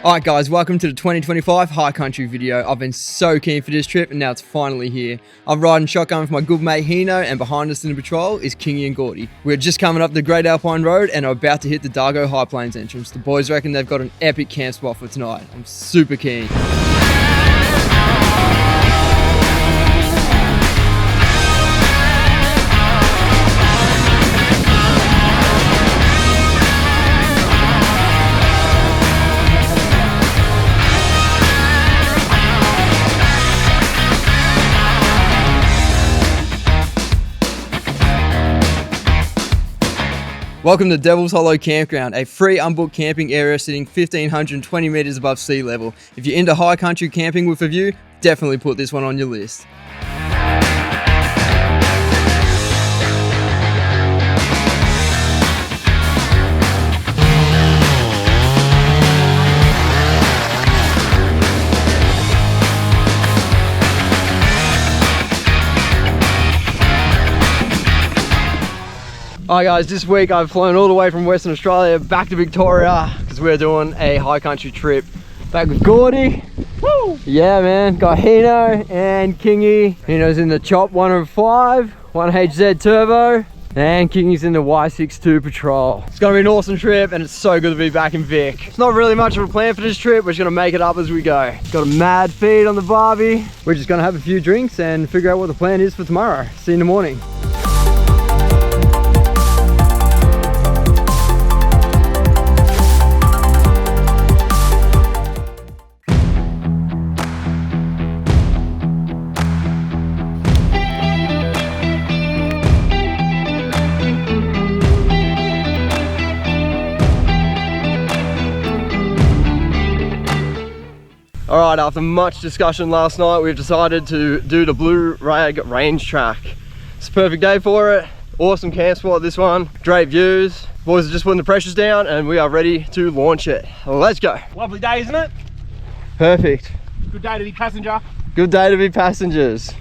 Alright guys, welcome to the 2025 High Country video. I've been so keen for this trip and now it's finally here. I'm riding shotgun with my good mate Heeno, and behind us in the patrol is Kingy and Gordy. We're just coming up the Great Alpine Road and are about to hit the Dargo High Plains entrance. The boys reckon they've got an epic camp spot for tonight. I'm super keen. Welcome to Devils Hollow Campground, a free unbooked camping area sitting 1,520 meters above sea level. If you're into high country camping with a view, definitely put this one on your list. Alright guys, this week I've flown all the way from Western Australia back to Victoria because we're doing a high country trip. Back with Gordy. Woo! Yeah man, got Heeno and Kingy. Heeno's in the Chop 105, 1HZ Turbo, and Kingy's in the Y62 Patrol. It's gonna be an awesome trip and it's so good to be back in Vic. It's not really much of a plan for this trip, we're just gonna make it up as we go. Got a mad feed on the barbie. We're just gonna have a few drinks and figure out what the plan is for tomorrow. See you in the morning. Alright, after much discussion last night, we've decided to do the Blue Rag Range Track. It's a perfect day for it. Awesome camp spot, this one. Great views. Boys are just putting the pressures down and we are ready to launch it. Let's go. Lovely day, isn't it? Perfect. Good day to be passenger. Good day to be passengers.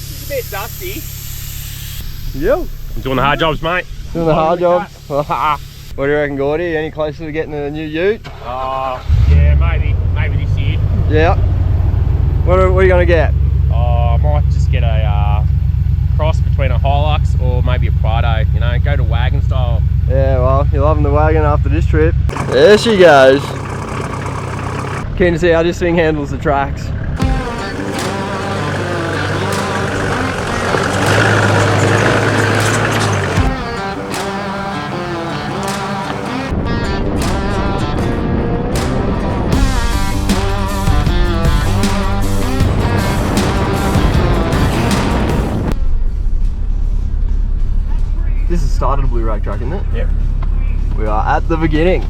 It's a bit dusty. Yep. I'm doing the hard jobs, mate. Doing the hard jobs. What do you reckon, Gordy? Any closer to getting a new ute? Yeah, maybe this year. Yeah. What are you gonna get? I might just get a cross between a Hilux or maybe a Prado, you know, go to wagon style. Yeah, well, you're loving the wagon after this trip. There she goes. Keen to see how this thing handles the tracks. This is the start of the Blue Rag Track, isn't it? Yep. We are at the beginning.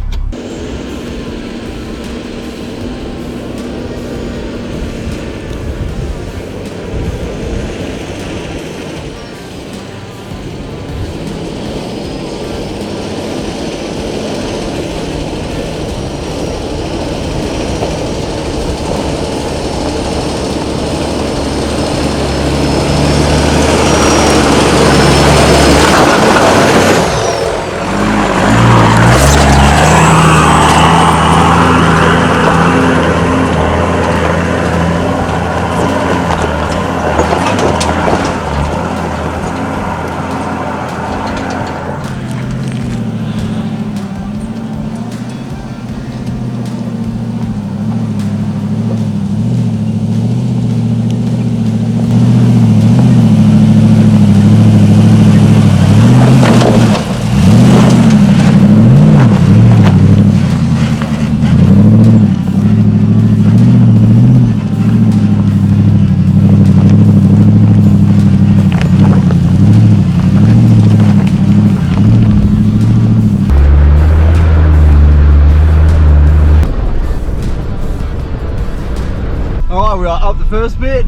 Alright, we are up the first bit.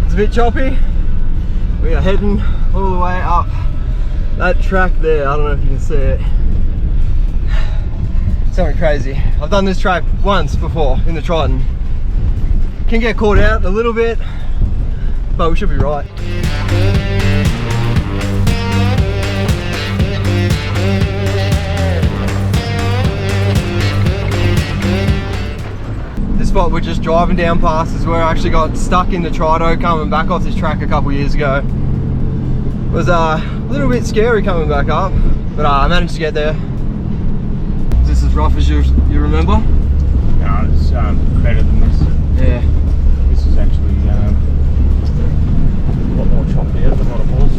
It's a bit choppy. We are heading all the way up that track there. I don't know if you can see it. Something crazy. I've done this track once before in the Triton. Can get caught out a little bit, but we should be right. spot we're just driving down past is where I actually got stuck in the Trido coming back off this track a couple years ago. It was a little bit scary coming back up, but I managed to get there. Is this as rough as you remember? No, it's better than this. Yeah. This is actually a lot more chopped out than what it was.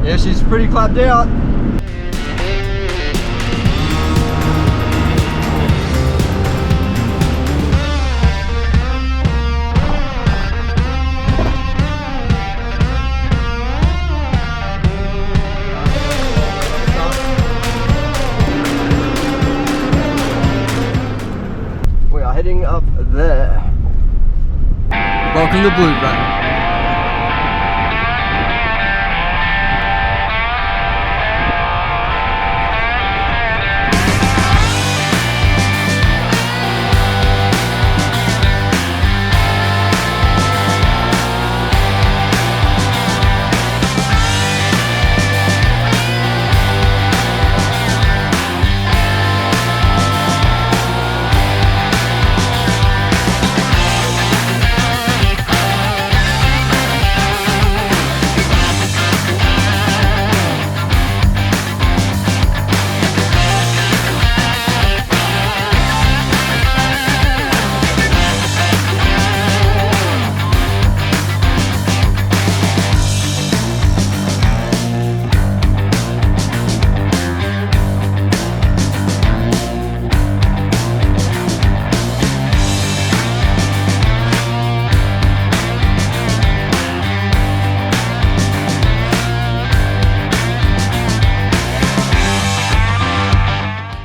Yeah, she's pretty clapped out. We are heading up there. Welcome to Blue Rag.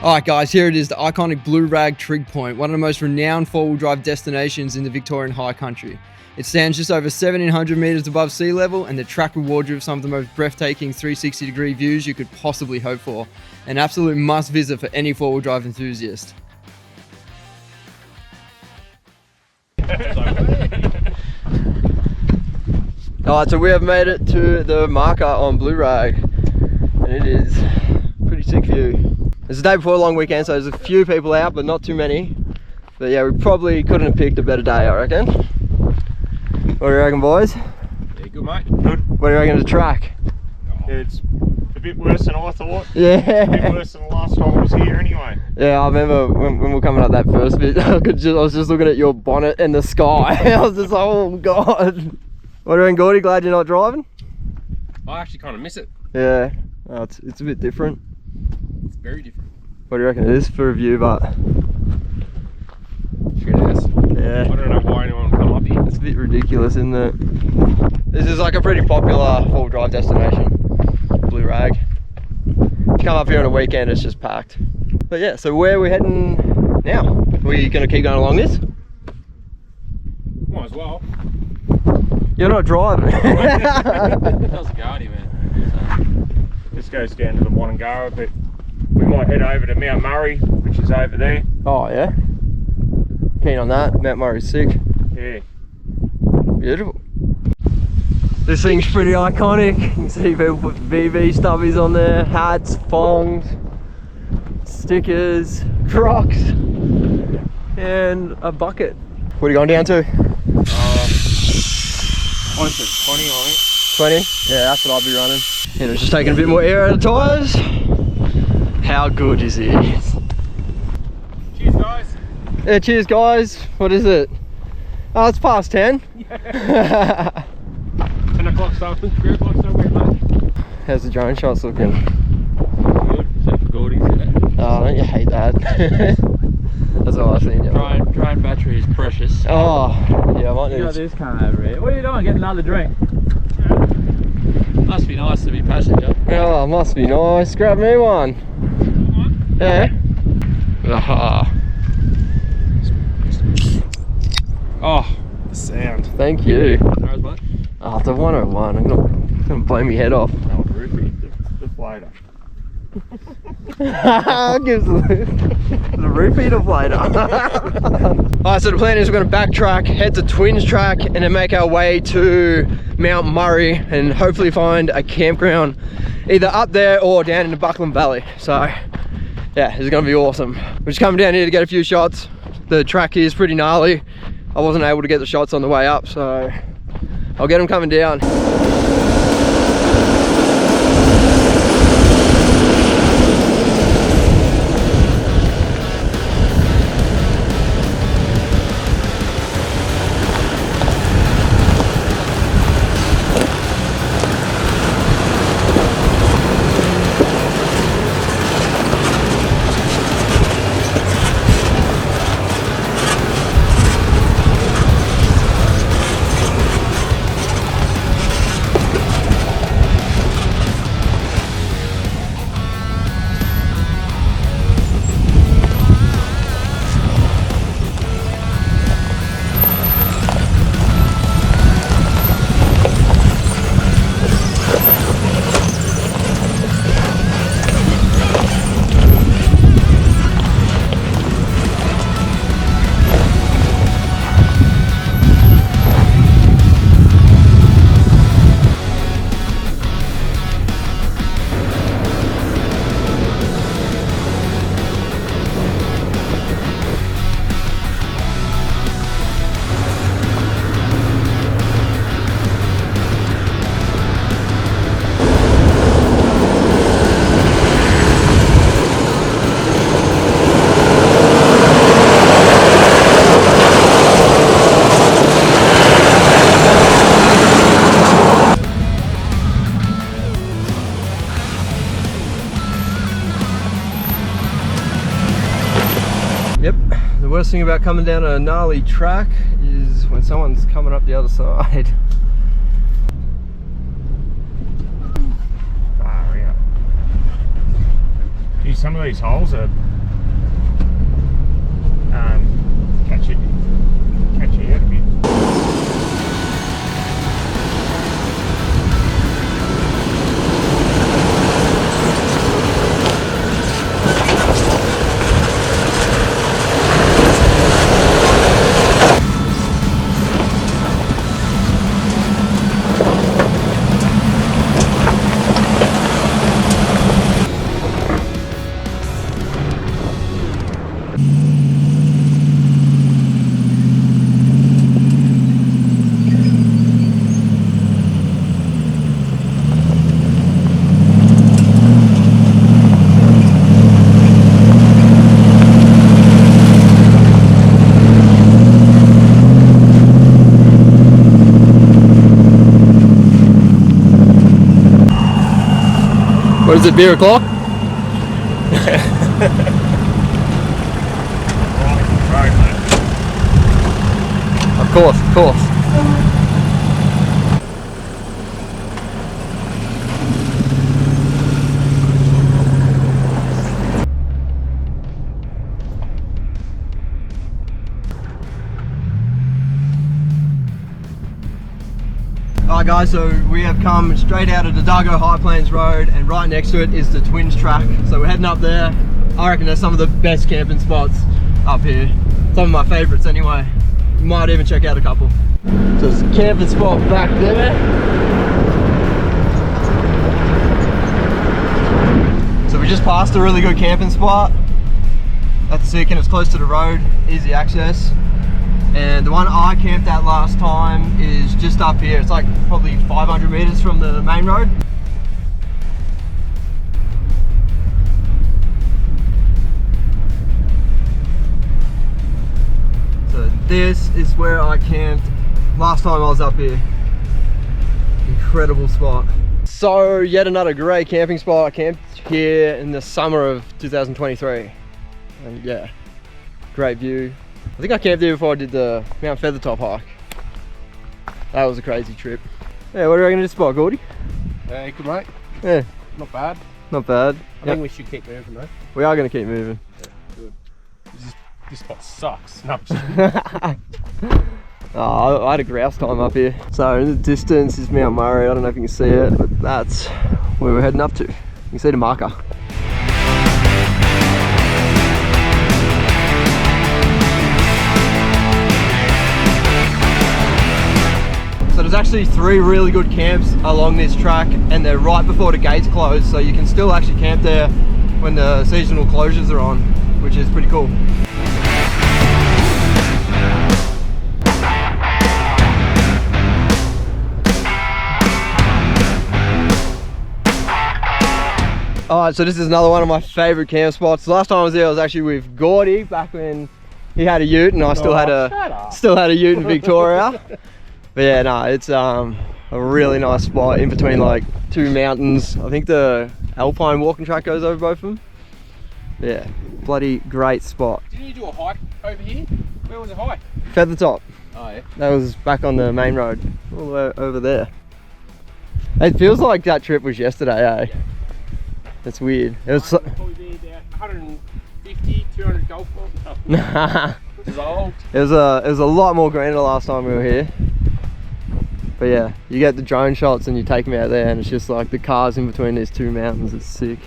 Alright guys, here it is, the iconic Blue Rag Trig Point, one of the most renowned four-wheel drive destinations in the Victorian high country. It stands just over 1,700 metres above sea level, and the track rewards you with some of the most breathtaking 360-degree views you could possibly hope for. An absolute must visit for any four-wheel drive enthusiast. Alright, so we have made it to the marker on Blue Rag, and it is a pretty sick view. It's the day before a long weekend, so there's a few people out, but not too many. But yeah, we probably couldn't have picked a better day, I reckon. What do you reckon, boys? Yeah, good mate. Good. What do you reckon of the track? It's a bit worse than I thought. Yeah. A bit worse than the last time I was here anyway. Yeah, I remember when we were coming up that first bit, I was just looking at your bonnet and the sky. I was just like, oh god. What do you reckon, Gordy? Glad you're not driving? I actually kind of miss it. Yeah, oh, it's a bit different. It's very different. What do you reckon it is for a view, but... Shit ass. Yeah. I don't know why anyone would come up here. It's a bit ridiculous, isn't it? This is like a pretty popular four-wheel drive destination, Blue Rag. If you come up here on a weekend, it's just packed. But yeah, so where are we heading now? Are we going to keep going along this? Might as well. You're not driving. How's Gordy, man? This goes down to the Wanangara, but we might head over to Mount Murray, which is over there. Oh yeah? Keen on that. Mount Murray's sick. Yeah. Beautiful. This thing's pretty iconic. You can see people put VV stubbies on there, hats, thongs, stickers, Crocs, and a bucket. What are you going down to? I said 20, I think. 20? Yeah, that's what I'll be running. And it's just taking a bit more air out of the tyres. How good is it? Cheers, guys. Yeah, cheers guys. What is it? Oh, it's past 10. Yeah. 10 o'clock something, 3 o'clock somewhere, mate. How's the drone shots looking? Good, except for Gordy's, isn't it? Oh, don't you hate that? That's all I've seen. Drone battery is precious. Oh, yeah, I might You need got this kind over here. What are you doing? Getting another drink? Must be nice to be passenger. Oh, must be nice. Grab me one. Yeah. Aha. Oh, the sound. Thank you. How's mate? Oh, the 101. I'm gonna blow my head off. That was roofie, deflator. Gives the repeat of later. Alright, so the plan is we're going to backtrack, head to Twins Track, and then make our way to Mount Murray and hopefully find a campground either up there or down in the Buckland Valley. So yeah, this is going to be awesome. We're just coming down here to get a few shots. The track is pretty gnarly. I wasn't able to get the shots on the way up, so I'll get them coming down. Yep, the worst thing about coming down a gnarly track is when someone's coming up the other side. Geez, some of these holes are catch you out a bit. What is it, beer o'clock? Of course, of course. Alright guys, so we have come straight out of the Dargo High Plains Road, and right next to it is the Twins Track. So we're heading up there. I reckon there's some of the best camping spots up here. Some of my favourites anyway. You might even check out a couple. So there's a camping spot back there. So we just passed a really good camping spot. That's sick, and it's close to the road, easy access. And the one I camped at last time is just up here. It's like probably 500 meters from the main road. So this is where I camped last time I was up here. Incredible spot. So yet another great camping spot. I camped here in the summer of 2023. And yeah, great view. I think I camped here before I did the Mount Feathertop hike. That was a crazy trip. Yeah, what do you reckon of this spot, Gordy? Good mate. Yeah. Not bad. Not bad. I think we should keep moving though. We are going to keep moving. Yeah, good. This spot sucks. No, Oh, I had a grouse time up here. So in the distance is Mount Murray. I don't know if you can see it, but that's where we're heading up to. You can see the marker. there's actually 3 really good camps along this track, and they're right before the gates close, so you can still actually camp there when the seasonal closures are on, which is pretty cool. Alright, so this is another one of my favourite camp spots. The last time I was there, I was actually with Gordy back when he had a ute and I still had a ute in Victoria. But yeah, no, it's a really nice spot in between like 2 mountains. I think the alpine walking track goes over both of them. Yeah, bloody great spot. Didn't you do a hike over here? Where was the hike? Feather Top. Oh yeah. That was back on the main road, all the way over there. It feels like that trip was yesterday, eh? Yeah. That's weird. It was probably be about 150, 200 golf balls. Nah. It's old. It was a lot more green the last time we were here. But yeah, you get the drone shots and you take them out there and it's just like the cars in between these 2 mountains. It's sick.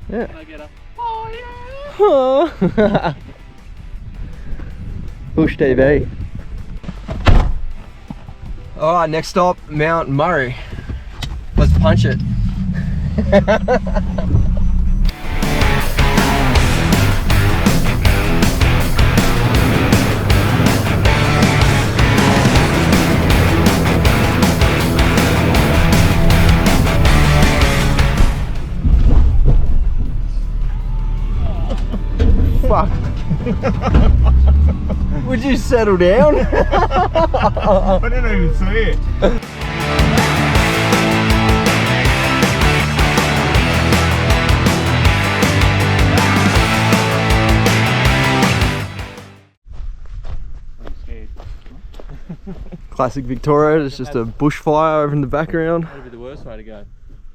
Yeah. Can I get a oh yeah? Bush TV. Alright, next stop, Mount Murray. Let's punch it. Fuck. Would you settle down? I didn't even see it. Classic Victoria, there's just a bushfire over in the background. That'd be the worst way to go.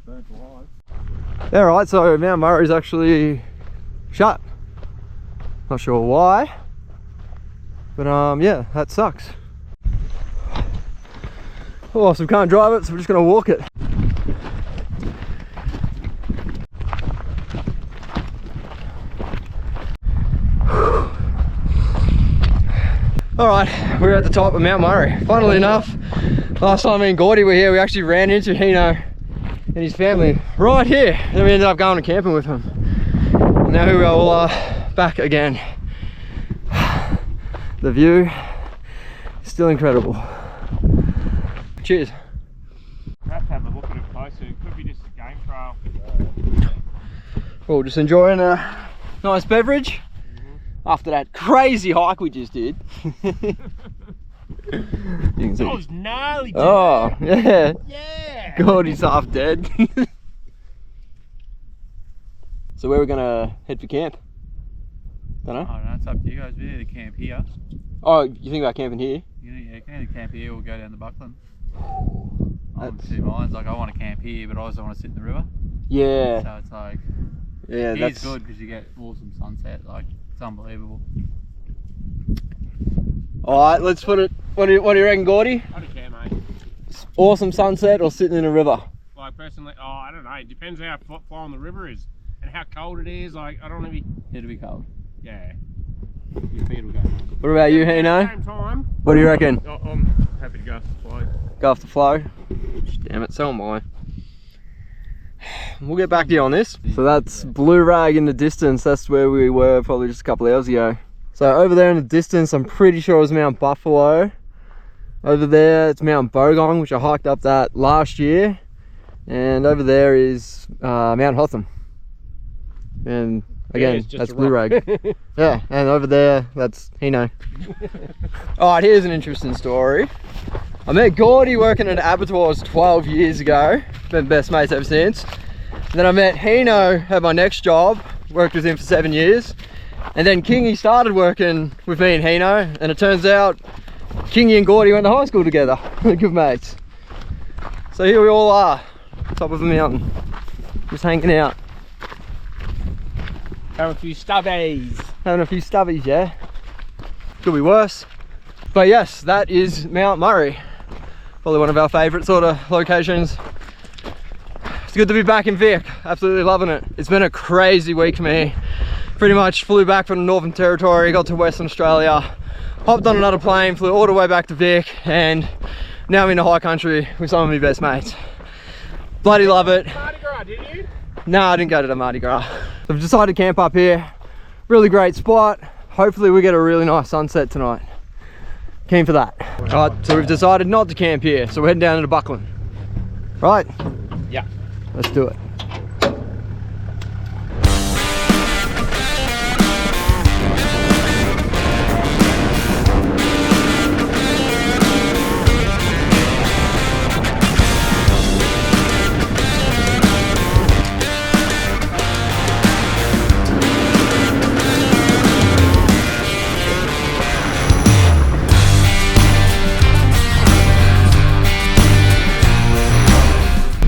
Burnt alive. Yeah, right, so Mount Murray's actually shut. Not sure why, but yeah, that sucks. Oh, so we can't drive it, so we're just gonna walk it. Alright, we're at the top of Mount Murray. Funnily enough, last time me and Gordy were here, we actually ran into Heeno and his family right here. And then we ended up going and camping with him. And now here we all back again. The view is still incredible. Cheers. Perhaps have a look at it closer. It could be just a game trail. Well, just enjoying a nice beverage after that crazy hike we just did. You can see. That was gnarly, dude. Oh, yeah. Yeah. Gordy's half dead. So where are we gonna head for camp? Don't know. I don't know, it's up to you guys. We need to camp here. Oh, you think about camping here? Yeah, you can either camp here or go down to Buckland. I'm 2 minds. Like, I want to camp here, but I also want to sit in the river. Yeah. So it's like, Yeah, here's that's good because you get awesome sunset. Like, it's unbelievable. Alright, let's put it. What do you reckon, Gordy? I don't care, mate. Awesome sunset or sitting in a river? Like, personally, I don't know. It depends how flowing the river is and how cold it is. Like, I don't want to be. It'll be cold. Yeah. Your feet will go home. What about you, At the Heeno? same time. What do you reckon? I'm happy to go off the flow. Go off the flow? Damn it, so am I. We'll get back to you on this. So that's Blue Rag in the distance. That's where we were probably just a couple of hours ago. So over there in the distance, I'm pretty sure it was Mount Buffalo. Over there, it's Mount Bogong, which I hiked up that last year. And over there is Mount Hotham. And again, just that's a Blue rock. Rag. Yeah, and over there, that's Heeno. Alright, here's an interesting story. I met Gordy working at abattoirs 12 years ago. Been best mates ever since. And then I met Heeno at my next job. Worked with him for 7 years. And then Kingy started working with me and Heeno. And it turns out Kingy and Gordy went to high school together. Good mates. So here we all are, top of a mountain. Just hanging out. Having a few stubbies. Having a few stubbies, yeah. Could be worse. But yes, that is Mount Murray. Probably one of our favourite sort of locations. It's good to be back in Vic. Absolutely loving it. It's been a crazy week for me. Pretty much flew back from the Northern Territory, got to Western Australia, hopped on another plane, flew all the way back to Vic, and Now I'm in the high country with some of my best mates. Bloody love it. Mardi Gras, didn't you? No, I didn't go to the Mardi Gras. I've decided to camp up here. Really great spot. Hopefully we get a really nice sunset tonight. Keen for that. All right, so we've decided not to camp here, so we're heading down to Buckland. Right? Yeah. Let's do it.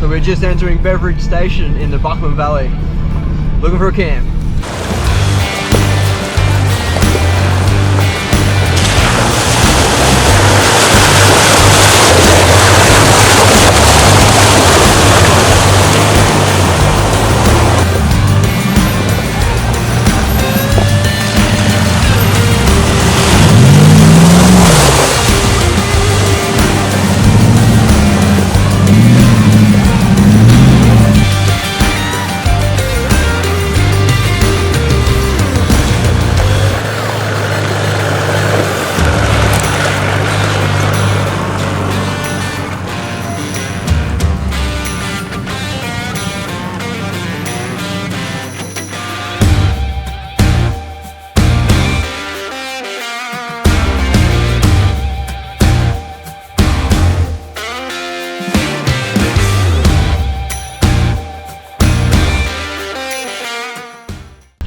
So we're just entering Beverage Station in the Buckland Valley, looking for a camp.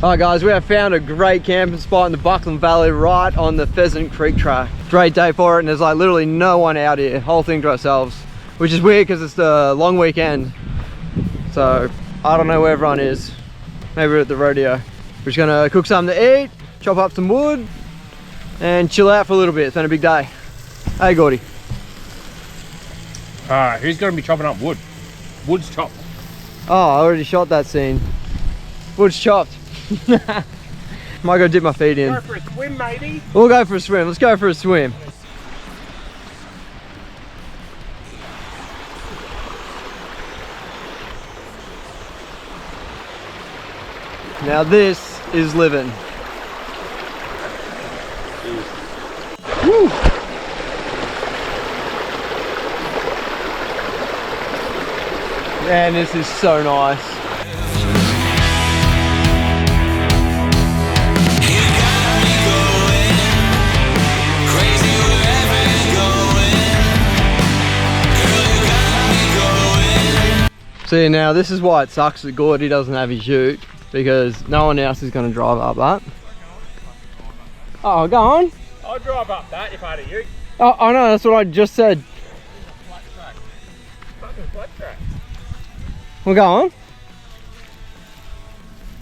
Alright guys, we have found a great camping spot in the Buckland Valley right on the Pheasant Creek track. Great day for it, and there's like literally no one out here, whole thing to ourselves, which is weird because it's the long weekend. So I don't know where everyone is. Maybe we're at the rodeo. We're just gonna cook something to eat, chop up some wood, and chill out for a little bit. It's been a big day. Hey Gordy. Who's going to be chopping up wood? Wood's chopped. Oh, I already shot that scene. Wood's chopped. Might go dip my feet in. Go for a swim, matey. We'll go for a swim. Let's go for a swim. Now this is living. Woo. Man, this is so nice. See, now this is why it sucks that Gordy doesn't have his ute, because no one else is going to drive up that. Oh, go on. I'll drive up that if I had a ute. Oh, I know, that's what I just said. Flat track. Fucking flat track. Well, go on. In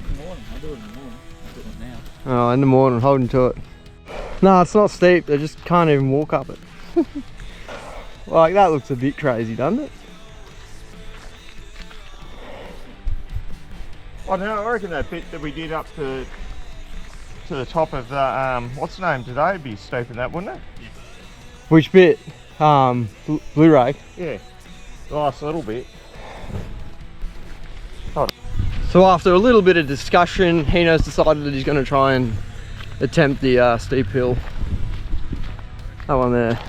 the morning, I'll do it in the morning. I'll do it now. Oh, in the morning, holding to it. No, it's not steep, they just can't even walk up it. Like, that looks a bit crazy, doesn't it? I don't know, I reckon that bit that we did up to the top of the, what's the name today, would be steep in that, wouldn't it? Yeah. Which bit? Blue Rake? Yeah, nice little bit. So after a little bit of discussion, Heeno's decided that he's going to try and attempt the steep hill. That one there.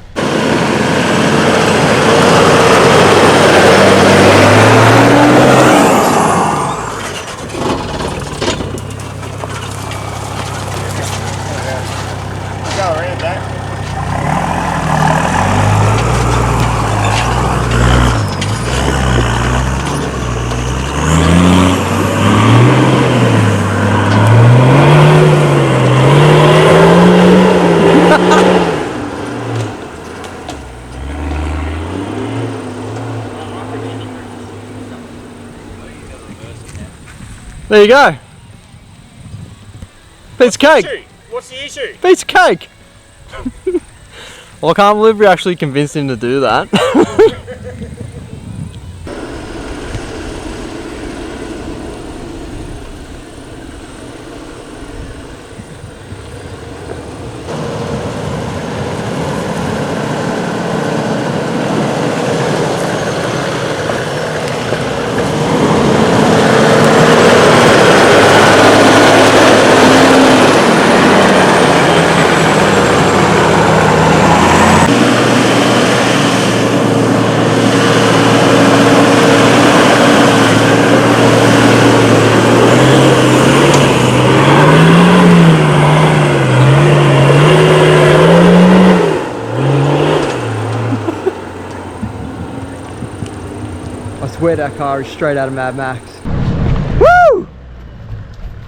There you go. Piece of cake. What's the issue? Piece of cake. Well, I can't believe we actually convinced him to do that. I swear that car is straight out of Mad Max. Woo!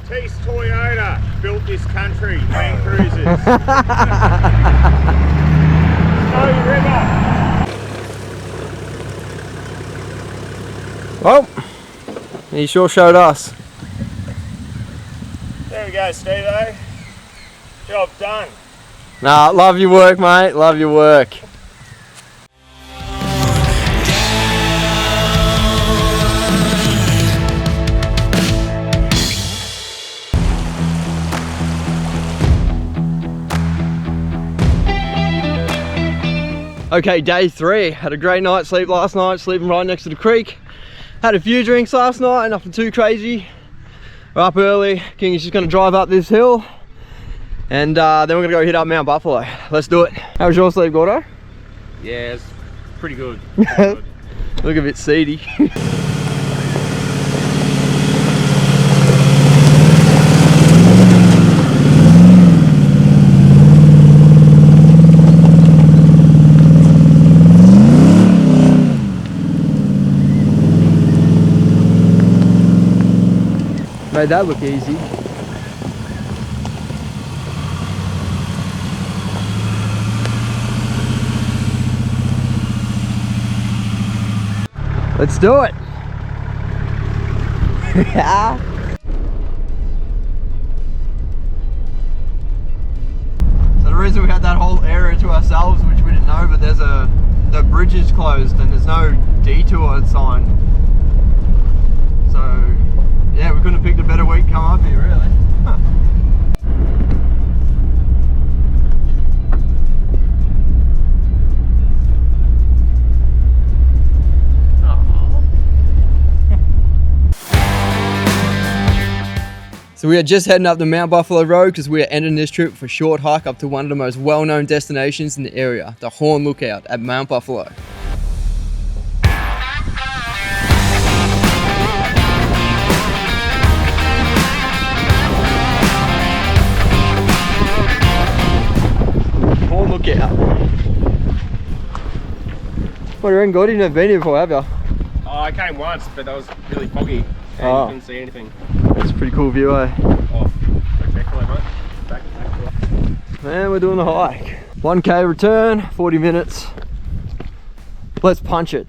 Tees Toyota built this country, Land Cruisers. Snowy River. Well, he sure showed us. There we go, Steve-o. Job done. Nah, love your work, mate. Love your work. Okay, day 3. Had a great night's sleep last night, sleeping right next to the creek. Had a few drinks last night, nothing too crazy. We're up early. Kingy's just gonna drive up this hill. And then we're gonna go hit up Mount Buffalo. Let's do it. How was your sleep, Gordo? Yeah, it's pretty good. Look a bit seedy. Made that look easy. Let's do it. So the reason we had that whole area to ourselves, which we didn't know, but the bridge is closed and there's no detour sign. So yeah, we couldn't have picked a better week to come up here, really. So we are just heading up the Mount Buffalo Road because we are ending this trip for a short hike up to one of the most well-known destinations in the area, the Horn Lookout at Mount Buffalo. Horn Lookout. What do you reckon, Gordy? You've never been here before, have you? Oh, I came once, but that was really foggy and Oh. you couldn't see anything. It's a pretty cool view, eh? Oh, exactly, mate. Back to Man, we're doing the hike. 1k return, 40 minutes. Let's punch it.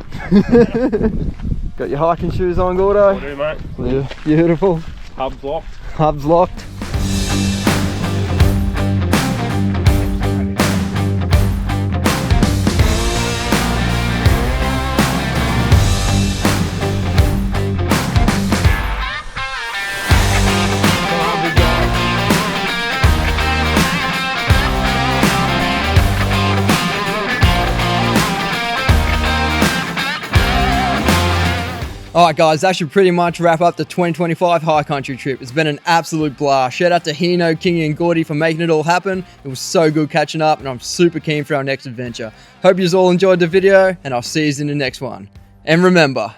Got your hiking shoes on, Gordo? Will do, mate. Yeah, beautiful. Hub's locked. Hubs locked. Alright guys, that should pretty much wrap up the 2025 high country trip. It's been an absolute blast. Shout out to Heeno, Kingy and Gordy for making it all happen. It was so good catching up and I'm super keen for our next adventure. Hope you all enjoyed the video and I'll see you in the next one. And remember,